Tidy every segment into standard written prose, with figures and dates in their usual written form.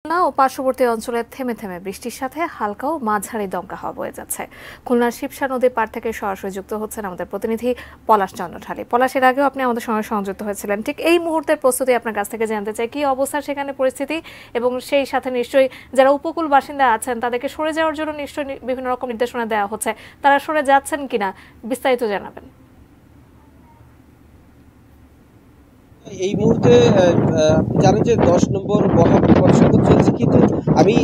খুলনা ও পার্শ্ববর্তী অঞ্চলে থেমে থেমে বৃষ্টির সাথে হালকা ও মাঝারি দমকা হাওয়া বয়ে যাচ্ছে। খুলনার শিবসা নদীর পাড় থেকে সরাসরি যুক্ত হচ্ছেন আমাদের প্রতিনিধি পলাশ চন্দ্র ঢালী। পলাশ, এর আগেও আপনি আমাদের সঙ্গে সংযুক্ত হয়েছিলেন। ঠিক এই মুহূর্তের প্রস্তুতি আপনার কাছ থেকে জানতে চাই, কি অবস্থা সেখানে পরিস্থিতি, এবং সেই সাথে নিশ্চয়ই যারা উপকূল বাসিন্দা আছেন তাদেরকে সরে যাওয়ার জন্য নিশ্চয়ই বিভিন্ন রকম নির্দেশনা দেওয়া হচ্ছে, তারা সরে যাচ্ছেন কিনা বিস্তারিত জানাবেন। এই মুহূর্তে আপনি জানেন যে 10 নম্বর মহাবিপদ সংকট চলছে, কিন্তু আমি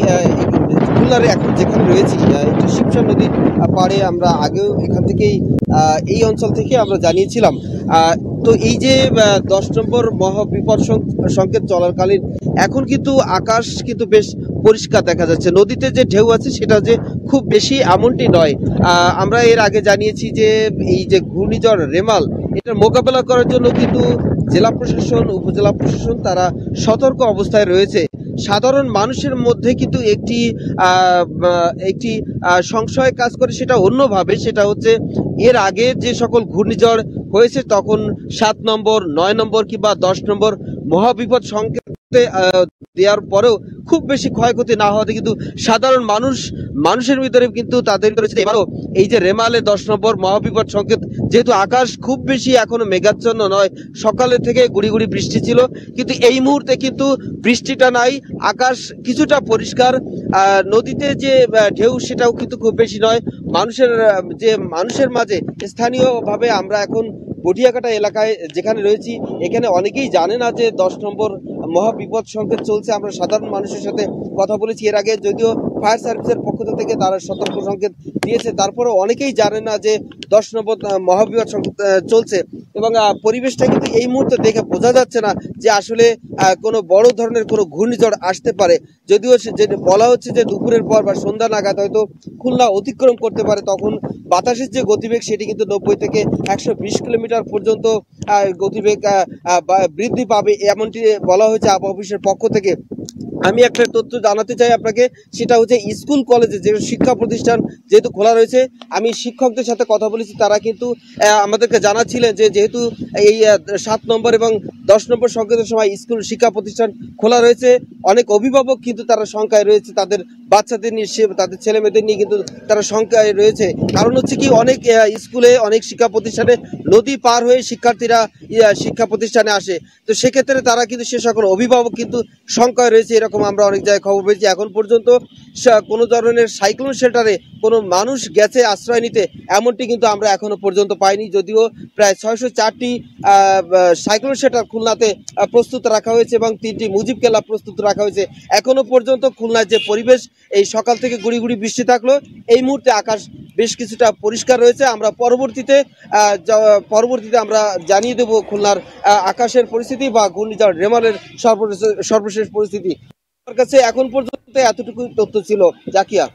খুলনারে এখন যেখানে রয়েছি একটু শিবসা নদীর পাড়ে, আমরা আগেও এখান থেকেই এই অঞ্চল থেকে আমরা জানিয়েছিলাম। তো এই যে 10 নম্বর মহাবিপদ সংকেত চলাকালীন এখন কিন্তু আকাশ কিন্তু বেশ পরিষ্কার দেখা যাচ্ছে। নদীতে যে ঢেউ আছে সেটা যে খুব বেশি এমনটি নয়। আমরা এর আগে জানিয়েছি যে এই যে ঘূর্ণিঝড় রেমাল, এটার মোকাবেলা করার জন্য কিন্তু জেলা প্রশাসন, উপজেলা প্রশাসন তারা সতর্ক অবস্থায় রয়েছে। সাধারণ মানুষের মধ্যে কিন্তু একটি সংশয় কাজ করে, সেটা অন্যভাবে। সেটা হচ্ছে এর আগে যে সকল ঘূর্ণিঝড় হয়েছে তখন 7 নম্বর, 9 নম্বর কিংবা 10 নম্বর মহাবিপদ সংকেত দেওয়ার পরেও খুব বেশি ক্ষয়ক্ষতি না হওয়াতে কিন্তু সাধারণ মানুষের ভিতরে কিন্তু তাদের করেছে। এবারও এই যে রেমালে 10 নম্বর মহাবিপদ সংকেত, যেহেতু আকাশ খুব বেশি এখনো মেঘাচ্ছন্ন নয়, সকালে থেকে গুড়ি গুড়ি বৃষ্টি ছিল, কিন্তু এই মুহূর্তে কিন্তু বৃষ্টিটা নাই, আকাশ কিছুটা পরিষ্কার। নদীতে যে ঢেউ সেটাও কিন্তু খুব বেশি নয়। মানুষের মাঝে স্থানীয়ভাবে আমরা এখন বটিয়াকাটা এলাকায় যেখানে রয়েছি, এখানে অনেকেই জানে না যে 10 নম্বর মহাবিপদ সংকেত চলছে। আমরা সাধারণ মানুষের সাথে কথা বলেছি এর আগে, যদিও ফায়ার সার্ভিসের পক্ষ থেকে তারা সতর্ক সংকেত দিয়েছে, তারপরে অনেকেই জানে না যে 10 নম্বর মহাবিপদ সংকেত চলছে। এবং পরিবেশটা কিন্তু এই মুহূর্তে দেখে বোঝা যাচ্ছে না যে আসলে কোনো বড় ধরনের কোনো ঘূর্ণিঝড় আসতে পারে। যদিও বলা হচ্ছে যে দুপুরের পর বা সন্ধ্যা নাগাদ হয়তো খুলনা অতিক্রম করতে পারে, তখন বাতাসের যে গতিবেগ সেটি কিন্তু 90 থেকে 120 কিলোমিটার পর্যন্ত গতিবেগ বৃদ্ধি পাবে, এমনটি বলা হয়েছে আবহাওয়া অফিসের পক্ষ থেকে। আমি একটা তথ্য জানাতে চাই আপনাকে, সেটা হচ্ছে স্কুল কলেজে যে শিক্ষা প্রতিষ্ঠান যেহেতু খোলা রয়েছে, আমি শিক্ষকদের সাথে কথা বলেছি, তারা কিন্তু আমাদেরকে জানাচ্ছিলেন যে যেহেতু এই 7 নম্বর এবং 10 নম্বর সংকেতের সময় স্কুল শিক্ষা প্রতিষ্ঠান খোলা রয়েছে, অনেক অভিভাবক কিন্তু তারা শঙ্কায় রয়েছে, তাদের বাচ্চাদের নিয়ে, তাদের ছেলে মেয়েদের নিয়ে কিন্তু তারা শঙ্কায় রয়েছে। কারণ হচ্ছে কি, অনেক স্কুলে, অনেক শিক্ষা প্রতিষ্ঠানে নদী পার হয়ে শিক্ষার্থীরা শিক্ষা প্রতিষ্ঠানে আসে। তো সেক্ষেত্রে তারা কিন্তু, সে সকল অভিভাবক কিন্তু শঙ্কায় রয়েছে, এরকম আমরা অনেক জায়গায় খবর পেয়েছি। এখন পর্যন্ত কোনো ধরনের সাইক্লোন শেল্টারে কোনো মানুষ গেছে আশ্রয় নিতে, এমনটি কিন্তু আমরা এখনো পর্যন্ত পাইনি। যদিও প্রায় 604টি সাইক্লোন শেল্টার খুলনাতে প্রস্তুত রাখা হয়েছে এবং 3টি মুজিব কেল্লা প্রস্তুত রাখা হয়েছে। এখনো পর্যন্ত খুলনার যে পরিবেশ, এই সকাল থেকে গুড়ি গুড়ি বৃষ্টি থাকলো, এই মুহূর্তে আকাশ বেশ কিছুটা পরিষ্কার রয়েছে। আমরা পরবর্তীতে আমরা জানিয়ে দেব খুলনার আকাশের পরিস্থিতি বা ঘূর্ণিঝড় রেমালের সর্বশেষ পরিস্থিতি। আমার কাছে এখন পর্যন্ত এতটুকু তথ্য ছিল। জাকিয়া।